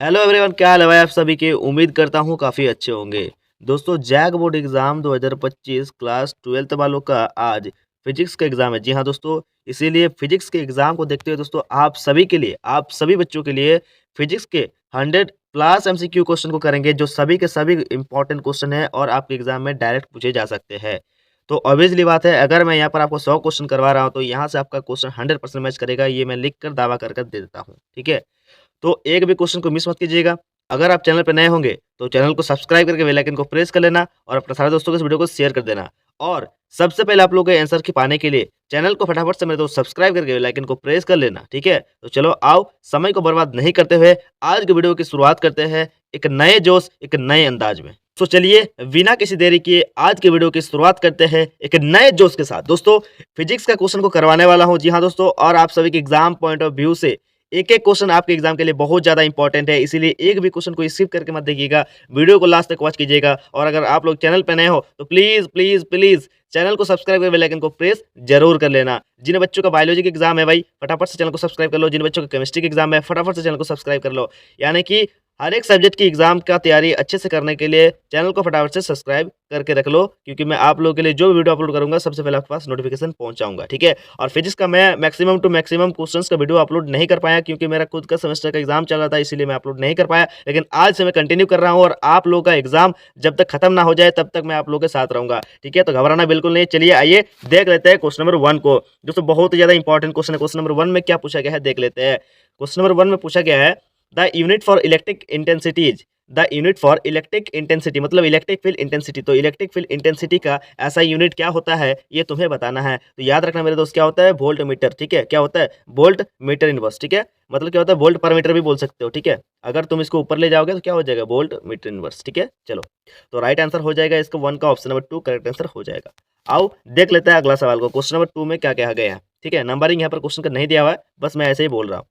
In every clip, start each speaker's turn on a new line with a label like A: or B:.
A: Hello everyone, क्या हाल है भाई आप सभी के। उम्मीद करता हूँ काफ़ी अच्छे होंगे। दोस्तों, JAC board exam 2025 class 12th वालों का आज फिजिक्स का एग्ज़ाम है। जी हाँ दोस्तों, इसीलिए फिजिक्स के एग्ज़ाम को देखते हुए दोस्तों आप सभी के लिए, आप सभी बच्चों के लिए फिजिक्स के 100 प्लस एमसीक्यू क्वेश्चन को करेंगे, जो सभी के सभी इंपॉर्टेंट क्वेश्चन है और आपके एग्ज़ाम में डायरेक्ट पूछे जा सकते हैं। तो ऑब्वियसली बात है, अगर मैं यहाँ पर आपको 100 क्वेश्चन करवा रहा हूँ तो यहाँ से आपका क्वेश्चन 100% मैच करेगा, ये मैं लिख कर दावा कर दे देता हूँ। ठीक है, तो एक भी क्वेश्चन को मिस मत कीजिएगा। अगर आप चैनल पे नए होंगे तो चैनल को सब्सक्राइब करके बेल आइकन को प्रेस कर लेना और अपने सारे दोस्तों को इस वीडियो को शेयर कर देना। और सबसे पहले आप लोगों के आंसर की पाने के लिए चैनल को फटाफट से मेरे दोस्त सब्सक्राइब करके बेल आइकन को प्रेस कर लेना। ठीक है, तो चलो आओ, समय को बर्बाद नहीं करते हुए आज के वीडियो की शुरुआत करते हैं एक नए जोश, एक नए अंदाज में। तो चलिए बिना किसी देरी किए आज के वीडियो की शुरुआत करते हैं एक नए जोश के साथ। दोस्तों, फिजिक्स का क्वेश्चन को करवाने वाला हूं, जी हाँ दोस्तों, और आप सभी के एग्जाम पॉइंट ऑफ व्यू से एक एक क्वेश्चन आपके एग्जाम के लिए बहुत ज्यादा इंपॉर्टेंट है, इसीलिए एक भी क्वेश्चन को स्किप करके मत देखिएगा, वीडियो को लास्ट तक वॉच कीजिएगा। और अगर आप लोग चैनल पे नए हो तो प्लीज प्लीज प्लीज चैनल को सब्सक्राइब कर बेल आइकन को प्रेस जरूर कर लेना। जिन बच्चों का बायोलॉजी का एग्जाम है भाई, फटाफट से चैनल को सब्सक्राइब कर लो। जिन बच्चों का केमिस्ट्री का एग्जाम है, फटाफट से चैनल को सब्सक्राइब कर लो। यानी कि हर एक सब्जेक्ट की एग्जाम का तैयारी अच्छे से करने के लिए चैनल को फटाफट से सब्सक्राइब करके रख लो, क्योंकि मैं आप लोगों के लिए जो भी वीडियो अपलोड करूंगा सबसे पहले आपके पास नोटिफिकेशन पहुंचाऊंगा। ठीक है, और फिजिक्स का मैं मैक्सिमम टू मैक्सिमम क्वेश्चंस का वीडियो अपलोड नहीं कर पाया, क्योंकि मेरा खुद का सेमेस्टर का एग्जाम चल रहा था, इसीलिए मैं अपलोड नहीं कर पाया। लेकिन आज से मैं कंटिन्यू कर रहा हूँ और आप लोगों का एग्जाम जब तक खत्म ना हो जाए तब तक मैं आप लोगों के साथ रहूंगा। ठीक है, तो घबराना बिल्कुल नहीं। चलिए आइए देख लेते हैं क्वेश्चन नंबर 1 को। दोस्तों, बहुत ही ज्यादा इंपॉर्टेंट क्वेश्चन है। क्वेश्चन नंबर 1 में क्या पूछा गया है देख लेते हैं। क्वेश्चन नंबर 1 में पूछा गया है, the unit for electric intensity is, the unit for electric intensity मतलब इलेक्ट्रिक फील्ड इंटेंसिटी। तो इलेक्ट्रिक फील्ड इंटेंसिटी का ऐसा यूनिट क्या होता है, ये तुम्हें बताना है। तो याद रखना मेरे दोस्त, क्या होता है, वोल्ट मीटर। ठीक है, क्या होता है, वोल्ट मीटर इनवर्स। ठीक है, मतलब क्या होता है, वोल्ट पर मीटर भी बोल सकते हो। ठीक है, अगर तुम इसको ऊपर ले जाओगे तो क्या हो जाएगा, वोल्ट मीटर इनवर्स। ठीक है, चलो, तो राइट आंसर हो जाएगा इसका 1 का ऑप्शन नंबर 2 करेक्ट आंसर हो जाएगा। आओ देख लेते हैं अगला सवाल को। क्वेश्चन नंबर 2 में क्या कहा गया है। ठीक है, नंबरिंग यहाँ पर क्वेश्चन का नहीं दिया हुआ है, बस मैं ऐसे ही बोल रहा हूँ।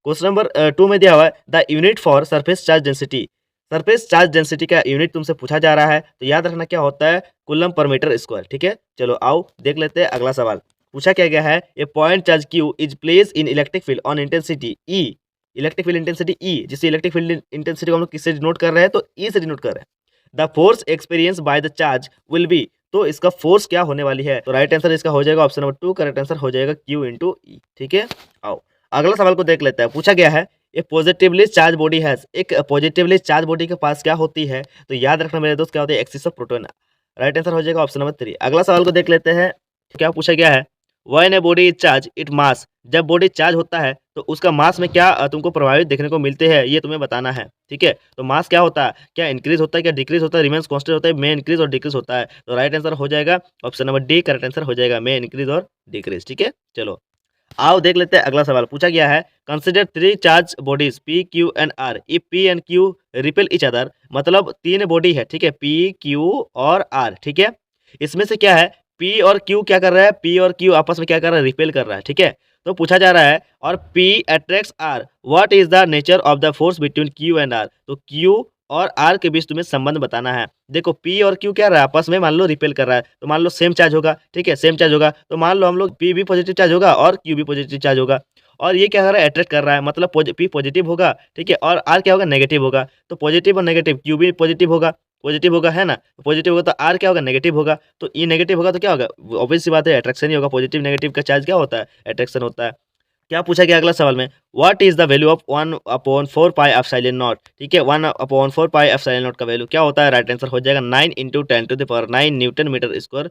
A: क्वेश्चन नंबर 2 में दिया हुआ है, the unit for surface charge density. Surface charge density का यूनिट तुमसे पूछा जा रहा है, तो याद रखना क्या होता है, कूलम पर मीटर स्क्वायर। ठीक है, चलो आओ देख लेते हैं अगला सवाल। पूछा क्या गया है, a point charge Q is place in electric field on intensity E. Electric field intensity E, जिससे इलेक्ट्रिक फील्ड इंटेंसिटी को हम लोग किससे डिनोट कर रहे हैं, तो ई से डिनोट कर रहे हैं। The force experience by the charge will be, तो इसका फोर्स क्या होने वाली है, तो राइट आंसर इसका हो जाएगा ऑप्शन नंबर 2 करेक्ट आंसर हो जाएगा क्यू इंटू ई। ठीक है, आओ अगला सवाल को देख लेते हैं। पूछा गया है, ए पॉजिटिवली चार्ज बॉडी हैज, एक पॉजिटिवली चार्ज बॉडी के पास क्या होती है, तो याद रखना मेरे दोस्त, क्या होती है, axis of proton. Right answer हो जाएगा ऑप्शन नंबर 3। अगला सवाल को देख लेते हैं। क्या पूछा गया है, when a body is charge it mass, जब बॉडी चार्ज होता है तो उसका मास में क्या तुमको प्रभावित देखने को मिलते हैं, ये तुम्हें बताना है। ठीक है, तो मास क्या होता है, क्या इंक्रीज होता है, क्या डिक्रीज होता है, रिमेंस कांस्टेंट होता है, में इंक्रीज और डिक्रीज होता है। तो राइट आंसर हो जाएगा option number D correct answer हो जाएगा, में इंक्रीज और डिक्रीज। ठीक है, चलो आओ देख लेते हैं अगला सवाल। पूछा गया है, consider 3 charge bodies P Q and R, if P and Q repel each other, मतलब 3 बॉडी है। ठीक है, पी क्यू और आर। ठीक है, इसमें से क्या है, पी और क्यू क्या कर रहा है, पी और क्यू आपस में क्या कर रहा है, रिपेल कर रहा है। ठीक है, तो पूछा जा रहा है, और P attracts R, what is the nature of the force between Q and R. तो क्यू और आर के बीच तुम्हें संबंध बताना है। देखो पी और क्यू क्या रहा है, आपस में मान लो रिपेल कर रहा है, तो मान लो सेम चार्ज होगा। ठीक है, सेम चार्ज होगा, तो मान लो हम लोग पी भी पॉजिटिव चार्ज होगा और क्यू भी पॉजिटिव चार्ज होगा। और ये क्या कर रहा है, अट्रैक्ट कर रहा है, मतलब पी पॉजिटिव होगा। ठीक है, और आर क्या होगा, नेगेटिव होगा। तो पॉजिटिव और नेगेटिव, क्यू भी पॉजिटिव होगा है ना, पॉजिटिव होगा तो आर क्या होगा, नेगेटिव होगा। तो ई नेगेटिव होगा तो क्या होगा, ऑब्वियस सी बात है, अट्रैक्शन ही होगा। पॉजिटिव नेगेटिव का चार्ज क्या होता है, अट्रैक्शन होता है। क्या पूछा गया अगला सवाल में, what is the value of 1/4 pi epsilon not. ठीक है, 1/4 पाई एप्सिलॉन नॉट का वैल्यू क्या होता है, राइट आंसर हो जाएगा 9 × 10⁹ newton metre square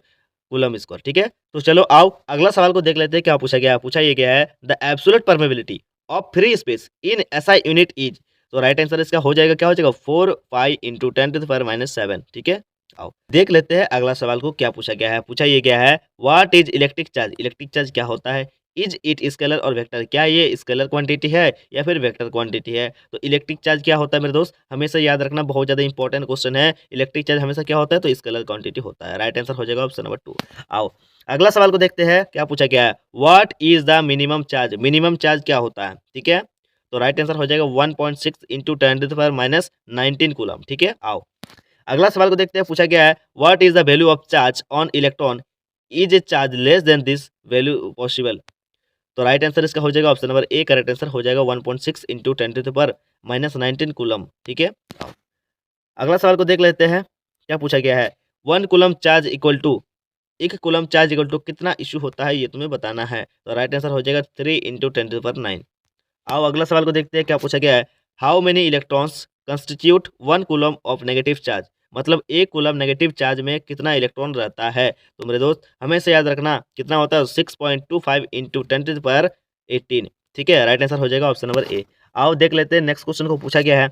A: coulomb square. ठीक है, तो चलो आओ अगला सवाल को देख लेते हैं। क्या पूछा गया है, पूछा ये गया है, the absolute permeability of free space in SI unit is. तो राइट आंसर इसका हो जाएगा, क्या हो जाएगा, 4 पाई × 10⁻⁷ ठीक है, आओ देख लेते हैं अगला सवाल को। क्या पूछा गया है, पूछा ये गया है, what is electric charge. Electric charge क्या होता है, इज इट स्केलर और वेक्टर, क्या ये स्केलर क्वांटिटी है या फिर वेक्टर क्वांटिटी है। तो इलेक्ट्रिक चार्ज क्या होता है मेरे दोस्त, हमेशा याद रखना, बहुत ज्यादा इंपॉर्टेंट क्वेश्चन है। इलेक्ट्रिक चार्ज हमेशा क्या होता है, तो स्केलर क्वांटिटी होता है। राइट आंसर हो जाएगा ऑप्शन नंबर 2। आओ अगला सवाल को देखते हैं। क्या पूछा गया है, what is the minimum charge. Minimum charge क्या होता है, ठीक है, तो राइट आंसर हो जाएगा 1.6 × 10⁻⁹ कूलम। ठीक है, आओ अगला सवाल को देखते हैं। पूछा गया है, what is the value of charge on electron, is a charge less than this value possible. तो राइट आंसर इसका हो जाएगा ऑप्शन नंबर ए, करेक्ट आंसर हो जाएगा 1.6 इंटू 10⁻19 कूलम। ठीक है, अगला सवाल को देख लेते हैं, क्या पूछा गया है। 1 coulomb charge equal to, 1 coulomb charge equal to कितना इशू होता है, ये तुम्हें बताना है। तो राइट आंसर हो जाएगा 3 इंटू 10⁻9। आओ अगला सवाल को देखते हैं, क्या पूछा गया है। How many electrons constitute 1 coulomb of negative charge, मतलब 1 कूलम नेगेटिव चार्ज में कितना इलेक्ट्रॉन रहता है। तो मेरे दोस्त हमेशा याद रखना कितना होता है, 6.25 इंटू 10⁻18। ठीक है, राइट आंसर हो जाएगा ऑप्शन नंबर ए। आओ देख लेते हैं नेक्स्ट क्वेश्चन को पूछा गया है।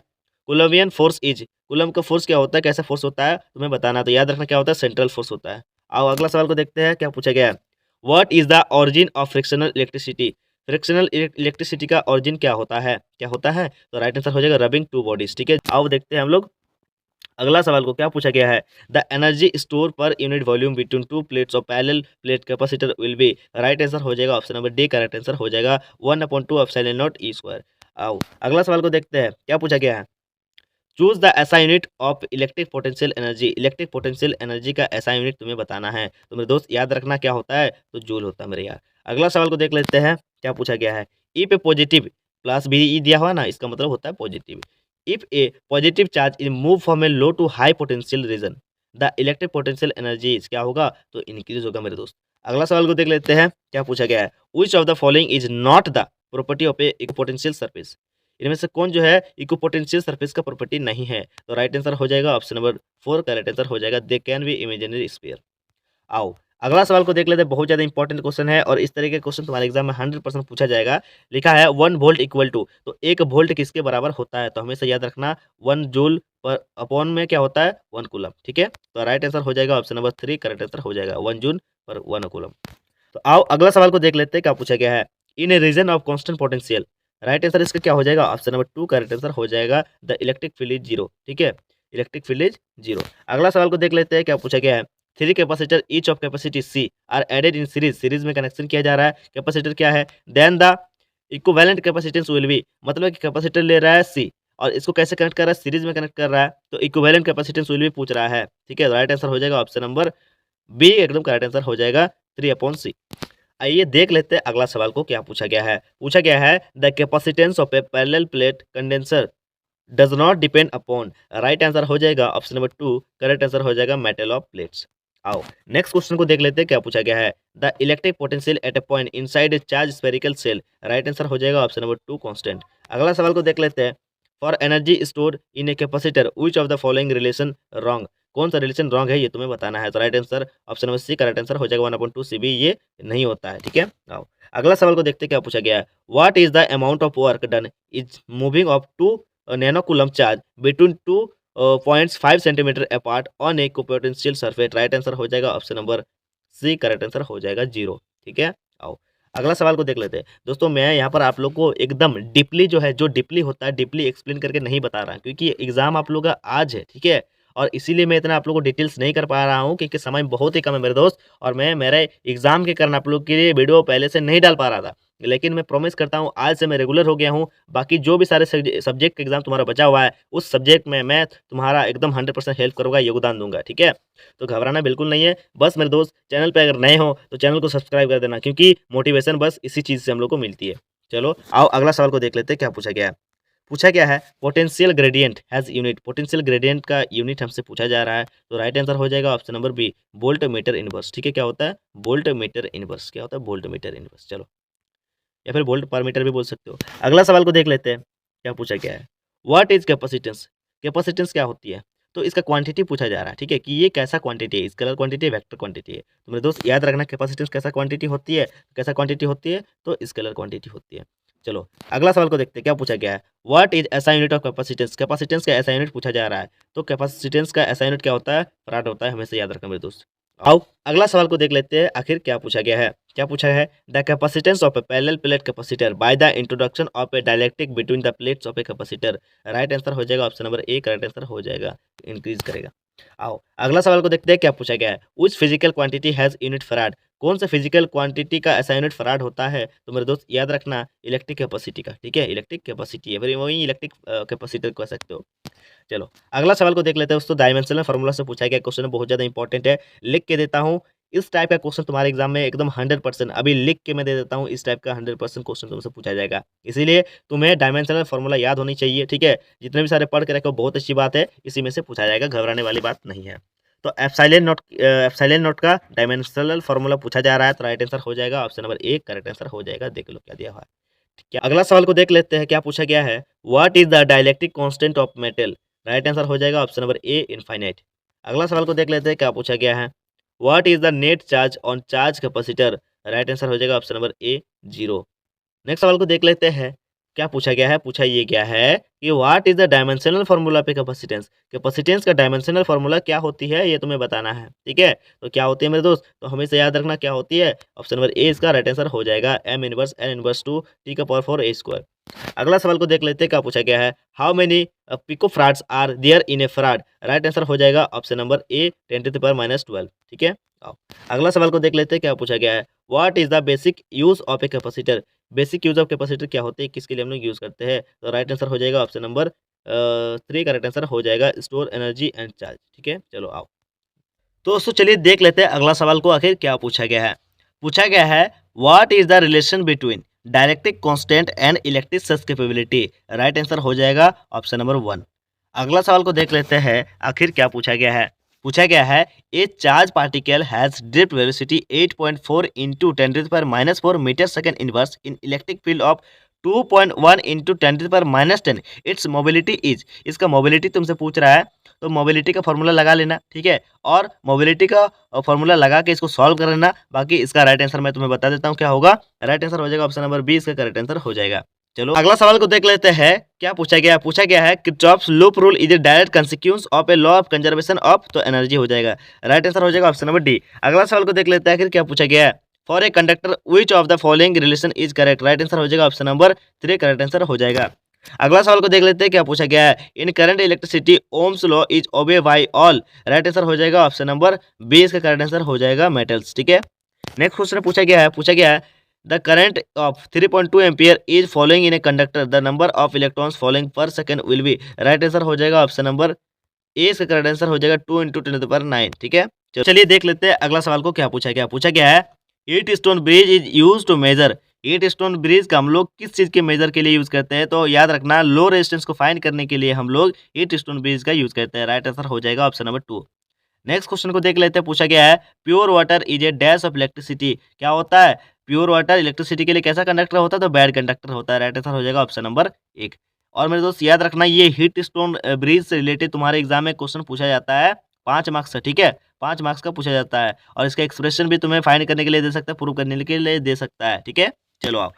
A: कूलम्बियन फोर्स इज, कूलम का फोर्स क्या होता है, कैसा फोर्स होता है तुम्हें बताना। तो याद रखना क्या होता है, सेंट्रल फोर्स होता है। आओ अगला सवाल को देखते हैं, क्या पूछा गया है। What is the origin of frictional electricity, frictional electricity का ऑरिजिन क्या होता है, क्या होता है। तो राइट आंसर हो जाएगा रबिंग टू बॉडीज। ठीक है, आओ देखते हैं हम लोग अगला सवाल को, क्या पूछा गया है। The energy store per unit volume between two plates of parallel plate capacitor will be, right answer हो जाएगा option number D, correct answer हो जाएगा 1/2 एप्सिलॉन नॉट ई स्क्वायर। आओ अगला सवाल को देखते हैं, क्या पूछा गया है। Choose the SI unit of electric potential energy, electric potential energy का एसआई यूनिट तुम्हें बताना है। तो मेरे दोस्त याद रखना क्या होता है, तो जूल होता है मेरे यार। अगला सवाल को देख लेते हैं, क्या पूछा गया है। ई पे पॉजिटिव प्लस बी ई दिया हुआ ना, इसका मतलब होता है positive. If a positive charge in move from a low to high potential region, the electric potential energy क्या होगा, तो इंक्रीज होगा मेरे दोस्त। अगला सवाल को देख लेते हैं, क्या पूछा गया है। Which of the following is not the property of A potential surface, इनमें से कौन जो है इक्विपोटेंशियल सरफेस का प्रॉपर्टी नहीं है। तो राइट आंसर हो जाएगा ऑप्शन नंबर 4, करेक्ट आंसर हो जाएगा they can be imaginary sphere. आओ अगला सवाल को देख लेते हैं, बहुत ज़्यादा इंपॉर्टेंट क्वेश्चन है और इस तरह के क्वेश्चन तुम्हारे एग्जाम में 100% पूछा जाएगा। लिखा है 1 वोल्ट इक्वल टू, तो 1 वोल्ट किसके बराबर होता है। तो हमेशा याद रखना 1 जूल पर अपॉन में क्या होता है 1 कूलम। ठीक है, तो राइट आंसर हो जाएगा ऑप्शन नंबर 3, करेक्ट आंसर हो जाएगा 1 जूल पर 1 कूलम। तो आओ अगला सवाल को देख लेते हैं, क्या पूछा गया है। In a region of constant potential, right answer इसका क्या हो जाएगा ऑप्शन नंबर 2, करेक्ट आंसर हो जाएगा the electric field is zero. ठीक है, इलेक्ट्रिक फील्ड इज जीरो। अगला सवाल को देख लेते हैं, क्या पूछा गया है। 3 capacitor each of capacity C are added in series, series में कनेक्शन किया जा रहा है, कैपेसिटर क्या है। Then the equivalent capacitance will be, मतलब कि कैपेसिटर ले रहा है सी और इसको कैसे कनेक्ट कर रहा है, सीरीज में कनेक्ट कर रहा है, तो इक्विवेलेंट कैपेसिटेंस विल बी पूछ रहा है। ठीक है, राइट आंसर हो जाएगा ऑप्शन नंबर बी, एकदम करेक्ट आंसर हो जाएगा 3/c। आइए देख लेते हैं अगला सवाल को, क्या पूछा गया है। पूछा गया है the capacitance of A parallel plate condenser does not depend upon, right answer हो जाएगा ऑप्शन नंबर 2, करेक्ट आंसर हो जाएगा मेटल ऑफ प्लेट्स। आओ नेक्स्ट क्वेश्चन को देख लेते हैं, क्या पूछा गया है। The electric potential at A point inside a charge spherical shell, right answer हो जाएगा ऑप्शन नंबर 2 कांस्टेंट। अगला सवाल को देख लेते हैं। For energy store in a capacitor which of the following relation wrong, कौन सा रिलेशन रॉन्ग है ये तुम्हें बताना है। तो right answer option number C, correct answer हो जाएगा 1/2 सी बी, ये नहीं होता है। ठीक है, आओ अगला सवाल को देखते हैं, क्या पूछा गया है। What is the amount of work done is moving of 2 nano coulomb charge between 2.5 centimetre apart on a potential surface, right answer हो जाएगा option number C, correct answer हो जाएगा 0। ठीक है, आओ अगला सवाल को देख लेते हैं। दोस्तों मैं यहाँ पर आप लोग को एकदम डीपली जो है, जो डीपली होता है डीपली एक्सप्लेन करके नहीं बता रहा क्योंकि एग्जाम आप लोग का आज है। ठीक है, और इसीलिए मैं इतना आप लोग को डिटेल्स नहीं कर पा रहा हूँ क्योंकि समय बहुत ही कम है मेरे दोस्त, और मैं मेरे एग्जाम के कारण आप लोग के लिए वीडियो पहले से नहीं डाल पा रहा था। लेकिन मैं प्रॉमिस करता हूँ आज से मैं रेगुलर हो गया हूँ। बाकी जो भी सारे सब्जेक्ट का एग्जाम तुम्हारा बचा हुआ है उस सब्जेक्ट में मैं तुम्हारा एकदम 100% हेल्प करूँगा, योगदान दूंगा। ठीक है, तो घबराना बिल्कुल नहीं है। बस मेरे दोस्त चैनल पे अगर नए हो तो चैनल को सब्सक्राइब कर देना क्योंकि मोटिवेशन बस इसी चीज़ से हम लोग को मिलती है। चलो आओ अगला सवाल को देख लेते हैं, क्या पूछा गया है। पूछा क्या है, potential gradient has unit, potential gradient का यूनिट हमसे पूछा जा रहा है। तो राइट आंसर हो जाएगा option number B, volt metre inverse. ठीक है, क्या होता है वोल्ट मीटर इनवर्स, क्या होता है वोल्ट मीटर इनवर्स। चलो, या फिर वोल्ट पर मीटर भी बोल सकते हो। अगला सवाल को देख लेते हैं, क्या पूछा गया है। व्हाट इज कैपेसिटेंस, कैपेसिटेंस क्या होती है। तो इसका क्वांटिटी पूछा जा रहा है। ठीक है, कि ये कैसा क्वांटिटी है, स्केलर क्वांटिटी है, वेक्टर क्वांटिटी है। तो मेरे दोस्त याद रखना कैपेसिटेंस कैसा क्वांटिटी होती है, कैसा क्वांटिटी होती है, तो स्केलर क्वांटिटी होती है। चलो अगला सवाल को देखते हैं, क्या पूछा गया है। What is SI unit of capacitance, capacitance का एसआई यूनिट पूछा जा रहा है। तो कैपेसिटेंस का एसआई यूनिट क्या होता है, फराड होता है, हमेशा याद रखना मेरे दोस्त। आओ अगला सवाल को देख लेते हैं, आखिर क्या पूछा गया है। क्या पूछा है, the capacitance of A parallel plate capacitor by the introduction of A dielectric between the plates of a capacitor, right answer हो जाएगा ऑप्शन नंबर ए, करेक्ट आंसर हो जाएगा इंक्रीज करेगा। आओ अगला सवाल को देखते हैं, क्या पूछा गया है। उस physical quantity has unit farad, कौन सा फिजिकल क्वांटिटी का ऐसा यूनिट फराड होता है। तो मेरे दोस्त याद रखना इलेक्ट्रिक कैपेसिटी का। ठीक है, इलेक्ट्रिक कैपेसिटी है, फिर वही इलेक्ट्रिक कैपेसिटर कह सकते हो। चलो अगला सवाल को देख लेते हैं दोस्तों, डायमेंशनल फार्मूला से पूछा गया क्वेश्चन, बहुत ज़्यादा इंपॉर्टेंट है, लिख के देता हूँ। इस टाइप का क्वेश्चन तुम्हारे एग्जाम में एकदम 100% अभी लिख के मैं दे देता हूँ, इस टाइप का 100% क्वेश्चन तुमसे पूछा जाएगा। इसीलिए तुम्हें डायमेंशनल फार्मूला याद होनी चाहिए, ठीक है। जितने भी सारे पढ़ के रखो बहुत अच्छी बात है, इसी में से पूछा जाएगा, घबराने वाली बात नहीं है। तो एप्सिलॉन नॉट का डायमेंशनल फार्मूला पूछा जा रहा है, तो राइट आंसर हो जाएगा option number A correct answer हो जाएगा। देख लो क्या दिया हुआ है। ठीक है, अगला सवाल को देख लेते हैं, क्या पूछा गया है। What is the dielectric constant of metal. Right answer हो जाएगा ऑप्शन नंबर ए इनफाइनाइट। अगला सवाल को देख लेते हैं, क्या पूछा गया है। What is the net charge on charge capacitor. Right answer हो जाएगा ऑप्शन नंबर ए 0। नेक्स्ट सवाल को देख लेते हैं, क्या पूछा गया है। पूछा ये गया है कि what is the dimensional formula पे कैपेसिटेंस। कैपेसिटेंस का डायमेंशनल फार्मूला क्या होती है, ये तुम्हें बताना है। ठीक है, तो क्या होती है मेरे दोस्त, तो हमेशा याद रखना क्या होती है। ऑप्शन नंबर ए इसका राइट आंसर हो जाएगा m inverse n inverse 2 t का पावर 4 a स्क्वायर। अगला सवाल को देख लेते हैं, क्या पूछा गया है। How many picofarads are there in a farad. Right answer हो जाएगा option number A 10 to the power -12। ठीक है, आओ अगला सवाल को देख लेते हैं, क्या पूछा गया है। What is the basic use of a capacitor. Basic use of capacitor क्या होते हैं, किसके लिए हम लोग यूज करते हैं, तो राइट आंसर हो जाएगा ऑप्शन नंबर 3 का राइट आंसर हो जाएगा स्टोर एनर्जी एंड चार्ज। ठीक है, चलो आओ तो दोस्तों चलिए देख लेते हैं अगला सवाल को आखिर क्या पूछा गया है। पूछा गया है what is the relation between dielectric constant and electric surge capability. Right answer हो जाएगा ऑप्शन नंबर 1। अगला सवाल को देख लेते हैं, आखिर क्या पूछा गया है। पूछा गया है a charge particle has drift velocity 8.4 into 10 to the power -4 metre second inverse in electric field of 2.1 into 10 to the power -10 its mobility is. इसका मोबिलिटी तुमसे पूछ रहा है, तो मोबिलिटी का फॉर्मूला लगा लेना। ठीक है, और मोबिलिटी का फॉर्मूला लगा के इसको सॉल्व कर लेना। बाकी इसका राइट आंसर मैं तुम्हें बता देता हूँ क्या होगा। राइट आंसर हो जाएगा ऑप्शन नंबर बी, इसका करेक्ट आंसर हो जाएगा। चलो अगला सवाल को देख लेते हैं, क्या पूछा गया। पूछा गया है Kirchhoff's loop rule is a direct consequence of a law of conservation of, तो एनर्जी हो जाएगा। राइट आंसर हो जाएगा ऑप्शन नंबर डी। अगला सवाल को देख लेते हैं, फिर क्या पूछा गया है। For a conductor which of the following relation is correct. Right answer हो जाएगा ऑप्शन नंबर 3 करेक्ट आंसर हो जाएगा। अगला सवाल को देख लेते हैं, क्या पूछा गया है। In current electricity Ohm's law is obey by all. Right answer हो जाएगा ऑप्शन नंबर बी, इसका करेक्ट आंसर हो जाएगा मेटल्स। ठीक है, नेक्स्ट क्वेश्चन पूछा गया है। पूछा गया है the current of 3.2 ampere is following in a conductor the number of electrons following per second will be. Right answer हो जाएगा ऑप्शन नंबर ए, इसका करेक्ट आंसर हो जाएगा 2 इंटू 10 टू द पावर 9। ठीक है, चलिए देख लेते हैं अगला सवाल को क्या पूछा गया। पूछा गया है Wheatstone bridge is use to measure. Wheatstone bridge का हम लोग किस चीज़ के मेजर के लिए यूज करते हैं, तो याद रखना लो रेजिस्टेंस को फाइंड करने के लिए हम लोग ईट स्टोन ब्रिज का यूज करते हैं। राइट आंसर हो जाएगा ऑप्शन नंबर 2। नेक्स्ट क्वेश्चन को देख लेते हैं। पूछा गया है pure water is a dash of electricity. क्या होता है प्योर वाटर इलेक्ट्रिसिटी के लिए कैसा कंडक्टर होता है, तो बैड कंडक्टर होता है। राइट आंसर हो जाएगा ऑप्शन नंबर 1। और मेरे दोस्त याद रखना ये हीट स्टोन ब्रिज से रिलेटेड तुम्हारे एग्जाम में क्वेश्चन पूछा जाता है 5 मार्क्स से। ठीक है, 5 मार्क्स का पूछा जाता है, और इसका एक्सप्रेशन भी तुम्हें फाइंड करने के लिए दे सकता है, प्रूव करने के लिए दे सकता है। ठीक है, चलो आओ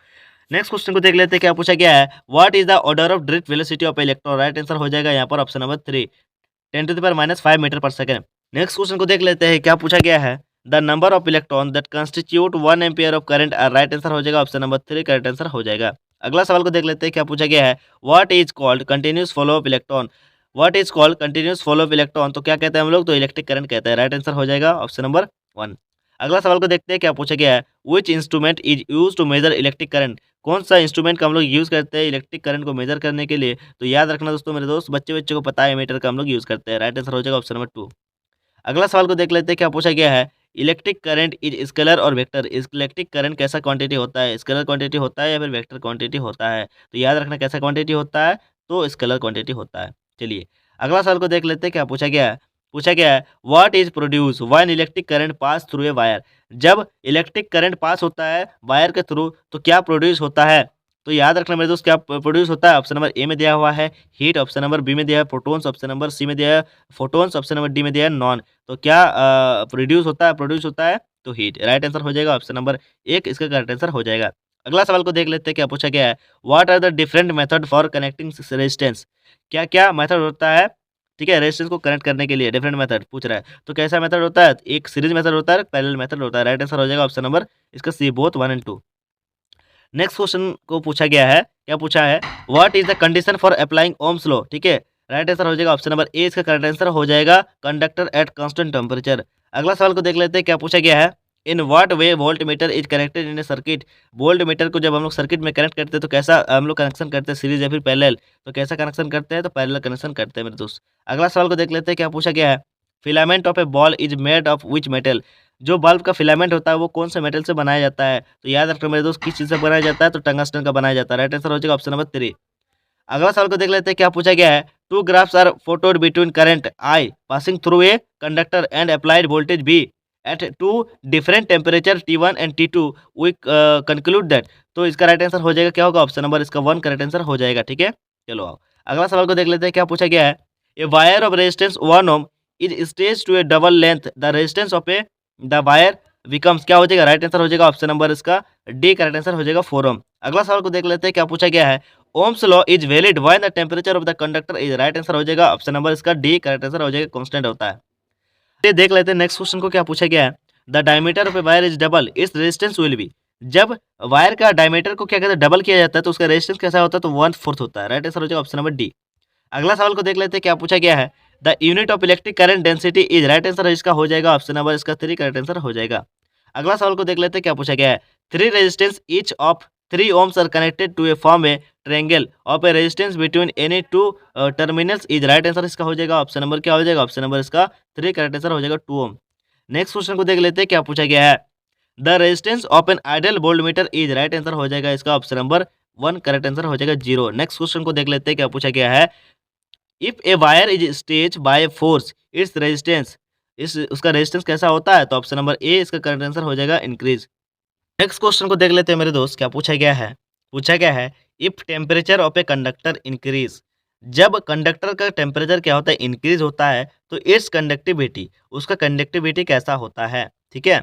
A: नेक्स्ट क्वेश्चन को देख लेते हैं। क्या पूछा गया है what is the order of drift velocity of electron. Right answer हो जाएगा यहाँ पर option number 3 10 to the power -5 metre पर सेकंड। नेक्स्ट क्वेश्चन को देख लेते हैं। क्या पूछा गया है the number of electron that constitute 1 ampere of current. Right answer हो जाएगा ऑप्शन नंबर 3 करेक्ट आंसर हो जाएगा। अगला सवाल को देख लेते हैं। क्या पूछा गया है what is called continuous flow of electron. What is called continuous flow of electron, तो क्या कहते हैं हम लोग, तो इलेक्ट्रिक करंट कहते हैं। राइट आंसर हो जाएगा ऑप्शन नंबर 1। अगला सवाल को देखते हैं। क्या पूछा गया है which instrument is use to measure electric current. कौन सा इंस्ट्रूमेंट का हम लोग यूज करते हैं इलेक्ट्रिक करंट को मेजर करने के लिए, तो याद रखना दोस्तों मेरे दोस्त बच्चे बच्चे को पता है मीटर का हम लोग यूज करते हैं। राइट आंसर हो जाएगा ऑप्शन नंबर 2। अगला सवाल को देख लेते हैं। क्या पूछा गया है इलेक्ट्रिक करंट इज स्केलर और वेक्टर। इलेक्ट्रिक करंट कैसा क्वांटिटी होता है, स्केलर क्वांटिटी होता है या फिर वेक्टर क्वांटिटी होता है, तो याद रखना कैसा क्वांटिटी होता है, तो स्केलर क्वांटिटी होता है। चलिए अगला सवाल को देख लेते हैं। क्या पूछा गया है। पूछा गया है what is produce when electric current pass through a wire. जब इलेक्ट्रिक करंट पास होता है वायर के थ्रू, तो क्या प्रोड्यूस होता है, तो याद रखना मेरे दोस्त क्या प्रोड्यूस होता है। ऑप्शन नंबर ए में दिया हुआ है हीट, ऑप्शन नंबर बी में दिया है प्रोटॉन्स, ऑप्शन नंबर सी में दिया है फोटॉन्स, ऑप्शन नंबर डी में दिया है नॉन। तो क्या प्रोड्यूस होता है तो हीट। राइट आंसर हो जाएगा ऑप्शन नंबर 1, इसका करेक्ट आंसर हो जाएगा। अगला सवाल को देख लेते हैं। क्या पूछा गया है what are the different method for connecting resistance. क्या क्या मेथड होता है, ठीक है, रेजिस्टेंस को कनेक्ट करने के लिए डिफरेंट मेथड पूछ रहा है, तो कैसा मेथड होता है, एक सीरीज मेथड होता है, पैरेलल मेथड होता है। राइट आंसर हो जाएगा ऑप्शन नंबर इसका सी, बोथ 1 एंड 2। नेक्स्ट क्वेश्चन को पूछा गया है। क्या पूछा है what is the condition for applying Ohm's law. ठीक है, राइट आंसर हो जाएगा ऑप्शन नंबर ए, इसका करेक्ट आंसर हो जाएगा कंडक्टर एट कांस्टेंट टेम्परेचर। अगला सवाल को देख लेते हैं। क्या पूछा गया है in what way volt meter is connected in A circuit. Volt meter को जब हम लोग सर्किट में कनेक्ट करते हैं तो कैसा हम लोग कनेक्शन करते हैं, सीरीज या फिर पैरेलल, तो कैसा कनेक्शन करते हैं, तो पैरेलल कनेक्शन करते हैं मेरे दोस्त। अगला सवाल को देख लेते हैं। क्या पूछा गया है filament of A ball is made of which metal. जो बल्ब का फिलामेंट होता है वो कौन से मेटल से बनाया जाता है? तो याद रखना मेरे दोस्त, किस चीज़ से बनाया जाता है? तो टंगस्टन का बनाया जाता है। राइट आंसर हो जाएगा ऑप्शन नंबर 3। अगला सवाल को देख लेते हैं, क्या पूछा गया है? Two graphs are plotted between current I passing through a conductor and applied voltage V at two different temperature T1 and T2 we conclude that. तो इसका राइट आंसर हो जाएगा क्या होगा? ऑप्शन नंबर इसका 1 करेक्ट आंसर हो जाएगा। ठीक है, चलो आओ अगला सवाल को देख लेते हैं, क्या पूछा गया है? A wire of resistance 1 ohm is stage to a double length, the resistance of a the wire becomes, क्या हो जाएगा? राइट आंसर हो जाएगा ऑप्शन नंबर इसका डी करेक्ट आंसर हो जाएगा 4 ओम। अगला सवाल को देख लेते हैं, क्या पूछा गया है? Ohms law is valid when the temperature of the conductor is, right answer हो जाएगा ऑप्शन नंबर इसका डी करेक्ट आंसर हो जाएगा, कांस्टेंट होता है। ये देख लेते हैं नेक्स्ट क्वेश्चन को, क्या पूछा गया है? The diameter of a wire is double its resistance will be, जब वायर का डायमीटर को क्या कहते हैं? डबल किया जाता है तो उसका रेजिस्टेंस कैसा होता है? तो 1/4 होता है। राइट आंसर हो जाएगा ऑप्शन नंबर डी। अगला सवाल को देख लेते हैं, क्या पूछा गया है? The unit of electric current density is, right answer इसका हो जाएगा ऑप्शन नंबर इसका 3 करेक्ट आंसर हो जाएगा। अगला सवाल को देख लेते हैं, क्या पूछा गया है? 3 resistance each of 3 ohms are connected to a form a triangle of a resistance between any two terminals is, right answer इसका हो जाएगा ऑप्शन नंबर क्या हो जाएगा? ऑप्शन नंबर इसका 3 करेक्ट आंसर हो जाएगा 2 ohm। नेक्स्ट क्वेश्चन को देख लेते हैं, क्या पूछा गया है? The resistance of an ideal voltmeter is, right answer हो जाएगा इसका ऑप्शन नंबर 1 करेक्ट आंसर हो जाएगा 0। नेक्स्ट क्वेश्चन को देख लेते हैं, क्या पूछा गया है? If a wire is stage by force its resistance, इस उसका रेजिस्टेंस कैसा होता है? तो ऑप्शन नंबर ए इसका करेक्ट आंसर हो जाएगा इंक्रीज। नेक्स्ट क्वेश्चन को देख लेते हैं मेरे दोस्त, क्या पूछा गया है? पूछा गया है if temperature of a conductor increase, जब कंडक्टर का टेम्परेचर क्या होता है? इंक्रीज होता है तो इट्स कंडक्टिविटी, उसका कंडक्टिविटी कैसा होता है? ठीक है,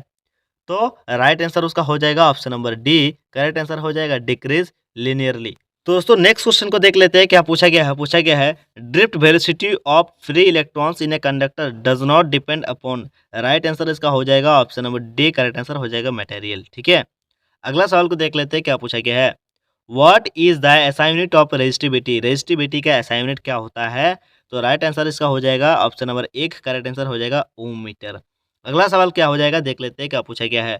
A: तो राइट आंसर उसका हो जाएगा option number D correct answer हो जाएगा डिक्रीज लिनियरली। तो दोस्तों नेक्स्ट क्वेश्चन को देख लेते हैं, क्या पूछा गया है? पूछा गया है drift velocity of free electrons in a conductor does not depend upon, right answer इसका हो जाएगा option number D correct answer हो जाएगा मटेरियल। ठीक है, अगला सवाल को देख लेते हैं, क्या पूछा गया है? What is the SI unit of resistivity, resistivity का एसआई यूनिट क्या होता है? तो राइट आंसर इसका हो जाएगा ऑप्शन नंबर 1 करेक्ट आंसर हो जाएगा ओम मीटर। अगला सवाल क्या हो जाएगा? देख लेते हैं, क्या पूछा गया है?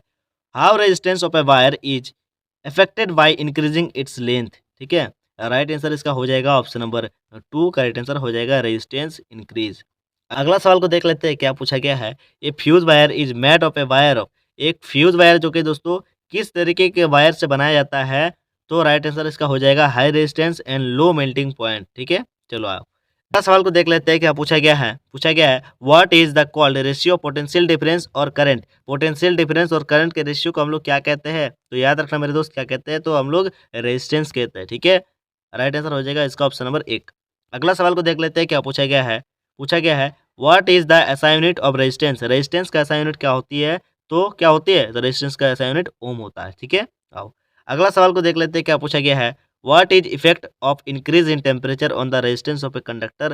A: How resistance of a wire is affected by increasing its length, ठीक है, राइट आंसर इसका हो जाएगा ऑप्शन नंबर 2 करेक्ट आंसर हो जाएगा रेजिस्टेंस इंक्रीज। अगला सवाल को देख लेते हैं, क्या पूछा गया है? A fuse wire is made of a wire of, एक फ्यूज वायर जो कि दोस्तों किस तरीके के वायर से बनाया जाता है? तो राइट आंसर इसका हो जाएगा high resistance and low melting point. ठीक है, चलो आओ अगला सवाल को देख लेते हैं, क्या पूछा गया है? पूछा गया है what is the called ratio potential difference और करंट, पोटेंशियल डिफरेंस और करंट के रेशियो को हम लोग क्या कहते हैं? तो याद रखना मेरे दोस्त, क्या कहते हैं? तो हम लोग रेजिस्टेंस कहते हैं। ठीक है, राइट आंसर हो जाएगा इसका ऑप्शन नंबर 1। अगला सवाल को देख लेते हैं, क्या पूछा गया है? पूछा गया है what is the SI unit of resistance, resistance का एसआई यूनिट क्या होती है? तो क्या होती है? तो रेजिस्टेंस का एसआई यूनिट ओम होता है। ठीक है, आओ अगला सवाल को देख लेते हैं, क्या पूछा गया है? What is effect of increase in temperature on the resistance of a conductor,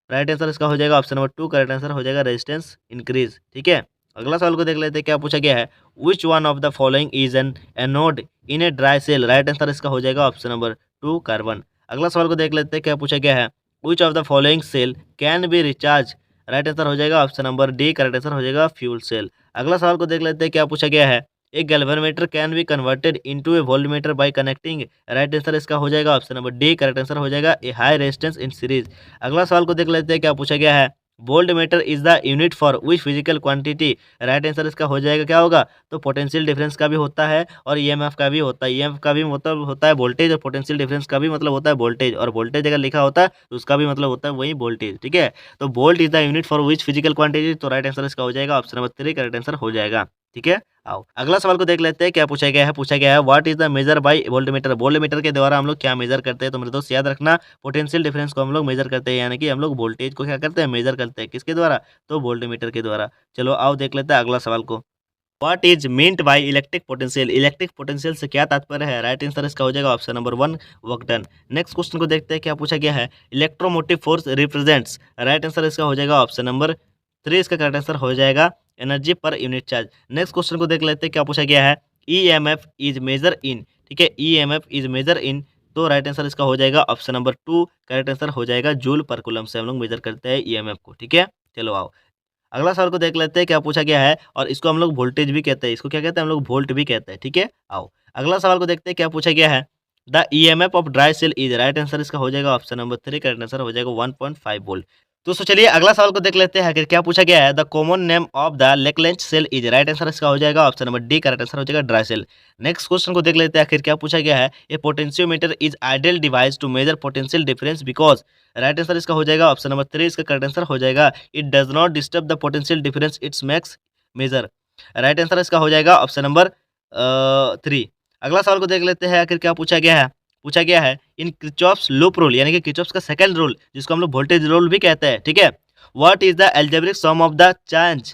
A: right answer इसका हो जाएगा ऑप्शन नंबर 2 करेक्ट आंसर हो जाएगा रेजिस्टेंस इंक्रीज। ठीक है, अगला सवाल को देख लेते हैं, क्या पूछा गया है? Which one of the following is an anode in a dry cell, right answer इसका हो जाएगा ऑप्शन नंबर 2 कार्बन। अगला सवाल को देख लेते हैं, क्या पूछा गया है? Which of the following cell can be recharge, right answer हो जाएगा option number D correct answer हो जाएगा फ्यूल सेल। अगला सवाल को देख लेते हैं, क्या पूछा गया है? एक galvanometer can be converted into A voltmeter bye connecting, right answer इसका हो जाएगा option number D correct answer हो जाएगा ए हाई रेजिस्टेंस इन सीरीज। अगला सवाल को देख लेते हैं, क्या पूछा गया है? Volt meter is the unit for which physical quantity, right answer इसका हो जाएगा क्या होगा? तो पोटेंशियल डिफरेंस का भी होता है और ईएमएफ का भी होता है। ईएमएफ का भी मतलब होता है वोल्टेज और पोटेंशियल डिफरेंस का भी मतलब होता है वोल्टेज, और वोल्टेज अगर लिखा होता है तो उसका भी मतलब होता है वही वोल्टेज। ठीक है, तो volt is the unit for which physical quantity, तो राइट आंसर इसका हो जाएगा ऑप्शन नंबर 3 करेक्ट आंसर हो जाएगा। ठीक है, आओ अगला सवाल को देख लेते हैं, क्या पूछा गया है? पूछा गया है what is the measure by voltmeter, voltmeter के द्वारा हम लोग क्या मेजर करते हैं? तो मेरे दोस्त याद रखना पोटेंशियल डिफरेंस को हम लोग मेजर करते हैं, यानी कि हम लोग वोल्टेज को क्या करते हैं? मेजर करते हैं। किसके द्वारा? तो वोल्टमीटर के द्वारा। चलो आओ देख लेते हैं अगला सवाल को। What is meant by electric potential, electric potential से क्या तात्पर्य है? राइट आंसर इसका हो जाएगा option number 1 work done. Next question को देखते हैं, क्या पूछा गया है? Electromotive force represents, right answer इसका हो जाएगा ऑप्शन नंबर 3 इसका करेक्ट आंसर हो जाएगा energy per unit charge. Next question को देख लेते हैं, क्या पूछा गया है? ईएमएफ इज मेजर इन, ठीक है, ईएमएफ इज मेजर इन, तो राइट आंसर इसका हो जाएगा ऑप्शन नंबर 2 करेक्ट आंसर हो जाएगा जूल पर कूलम से हम लोग मेजर करते हैं ईएमएफ को। ठीक है, चलो आओ अगला सवाल को देख लेते हैं, क्या पूछा गया है? और इसको हम लोग वोल्टेज भी कहते हैं, इसको क्या कहते हैं? हम लोग वोल्ट भी कहते हैं। ठीक है, आओ अगला सवाल को देखते हैं, क्या पूछा गया है? The EMF of dry cell is, right answer इसका हो जाएगा ऑप्शन नंबर 3 करेक्ट आंसर हो जाएगा 1.5 वोल्ट। दोस्तों चलिए अगला सवाल को देख लेते हैं। आखिर क्या पूछा गया है? The common name of the Leclanché cell is, right answer इसका हो जाएगा option number D, correct answer हो जाएगा ड्राई सेल। नेक्स्ट क्वेश्चन को देख लेते हैं। आखिर क्या पूछा गया है? A potentiometer is ideal device to measure potential difference because, right answer इसका हो जाएगा ऑप्शन नंबर 3, इसका करेक्ट आंसर हो जाएगा it does not disturb the potential difference its max measure, right answer इसका हो जाएगा ऑप्शन नंबर 3। अगला सवाल को देख लेते हैं। आखिर क्या पूछा गया है? पूछा गया है इन किरचॉफ्स लूप रूल, यानी कि किरचॉफ्स का सेकंड रूल जिसको हम लोग वोल्टेज रूल भी कहते हैं, ठीक है। What is the algebraic sum of the change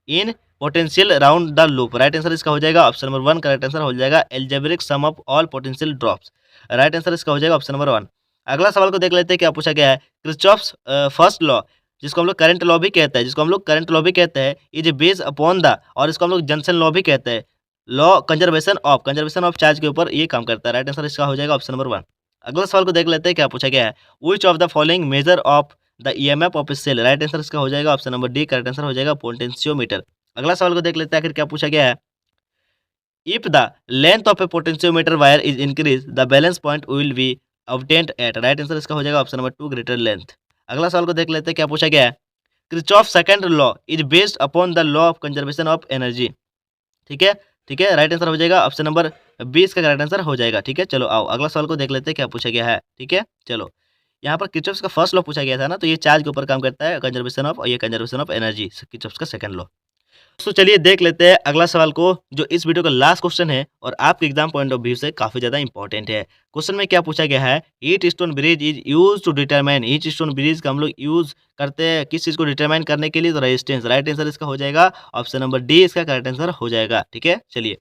A: in potential around the loop, right answer इसका हो जाएगा ऑप्शन नंबर 1, करेक्ट आंसर हो जाएगा algebraic sum of all potential drops, right answer इसका हो जाएगा ऑप्शन नंबर 1। अगला सवाल को देख लेते हैं। क्या पूछा गया है? किरचॉफ्स फर्स्ट लॉ जिसको हम लोग करंट लॉ भी कहते हैं, जिसको हम लोग करंट लॉ भी कहते हैं, इज बेस्ड अपॉन द, और इसको हम लोग जंक्शन लॉ भी कहते हैं, लॉ कंजर्वेशन ऑफ चार्ज के ऊपर ये काम करता है, राइट आंसर इसका हो जाएगा ऑप्शन नंबर 1। अगला सवाल को देख लेते हैं। क्या पूछा गया है? Which of the following measure of the EMF of a cell, right answer इसका हो जाएगा option number D, correct answer हो जाएगा पोटेंशियोमीटर। अगला सवाल को देख लेते हैं। आखिर क्या पूछा गया है? If the length of a potentiometer wire is increase the balance point will be obtained at, right answer इसका हो जाएगा ऑप्शन नंबर 2, ग्रेटर लेंथ। अगला सवाल को देख लेते हैं। क्या पूछा गया है? Kirchhoff second law is based upon the law of conservation of energy, ठीक है, ठीक है, राइट आंसर हो जाएगा ऑप्शन नंबर 20 का करेक्ट आंसर हो जाएगा, ठीक है। चलो आओ अगला सवाल को देख लेते हैं। क्या पूछा गया है? ठीक है, चलो यहाँ पर किरचॉफ का फर्स्ट लॉ पूछा गया था ना, तो ये चार्ज के ऊपर काम करता है, कंजर्वेशन ऑफ, और ये कंजर्वेशन ऑफ एनर्जी, किरचॉफ का सेकंड लॉ। तो चलिए देख लेते हैं अगला सवाल को, जो इस वीडियो का लास्ट क्वेश्चन है और आपके एग्जाम पॉइंट ऑफ व्यू से काफी ज्यादा इंपॉर्टेंट है। क्वेश्चन में क्या पूछा गया है? Wheatstone bridge is use to determine, Wheatstone bridge का हम लोग यूज करते हैं किस चीज को डिटरमाइन करने के लिए? तो रेजिस्टेंस, राइट आंसर इसका हो जाएगा ऑप्शन नंबर डी, इसका करेक्ट आंसर हो जाएगा, ठीक है। चलिए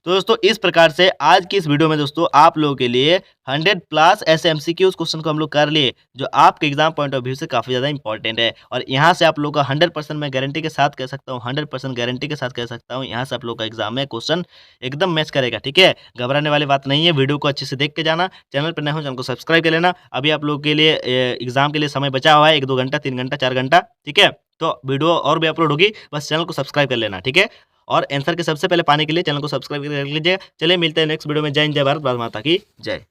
A: तो दोस्तों इस प्रकार से आज की इस वीडियो में दोस्तों आप लोगों के लिए 100 प्लस ऐसे एमसीक्यूज क्वेश्चन को हम लोग कर लिए जो आपके एग्जाम पॉइंट ऑफ व्यू से काफी ज्यादा इंपॉर्टेंट है, और यहाँ से आप लोगों का 100% मैं गारंटी के साथ कह सकता हूँ, 100% गारंटी के साथ कह सकता हूँ, यहाँ से आप लोग का एग्जाम में क्वेश्चन एकदम मैच करेगा, ठीक है। घबराने वाली बात नहीं है, वीडियो को अच्छे से देख के जाना, चैनल पर नए हो चैनल को सब्सक्राइब कर लेना। अभी आप लोगों के लिए एग्जाम के लिए समय बचा हुआ है, 1-2 घंटा, 3 घंटा, 4 घंटा, ठीक है। तो वीडियो और भी अपलोड होगी, बस चैनल को सब्सक्राइब कर लेना, ठीक है। और आंसर के सबसे पहले पाने के लिए चैनल को सब्सक्राइब कर लीजिए। चलिए मिलते हैं नेक्स्ट वीडियो में। जय हिंद, जय भारत, भारत माता की जय।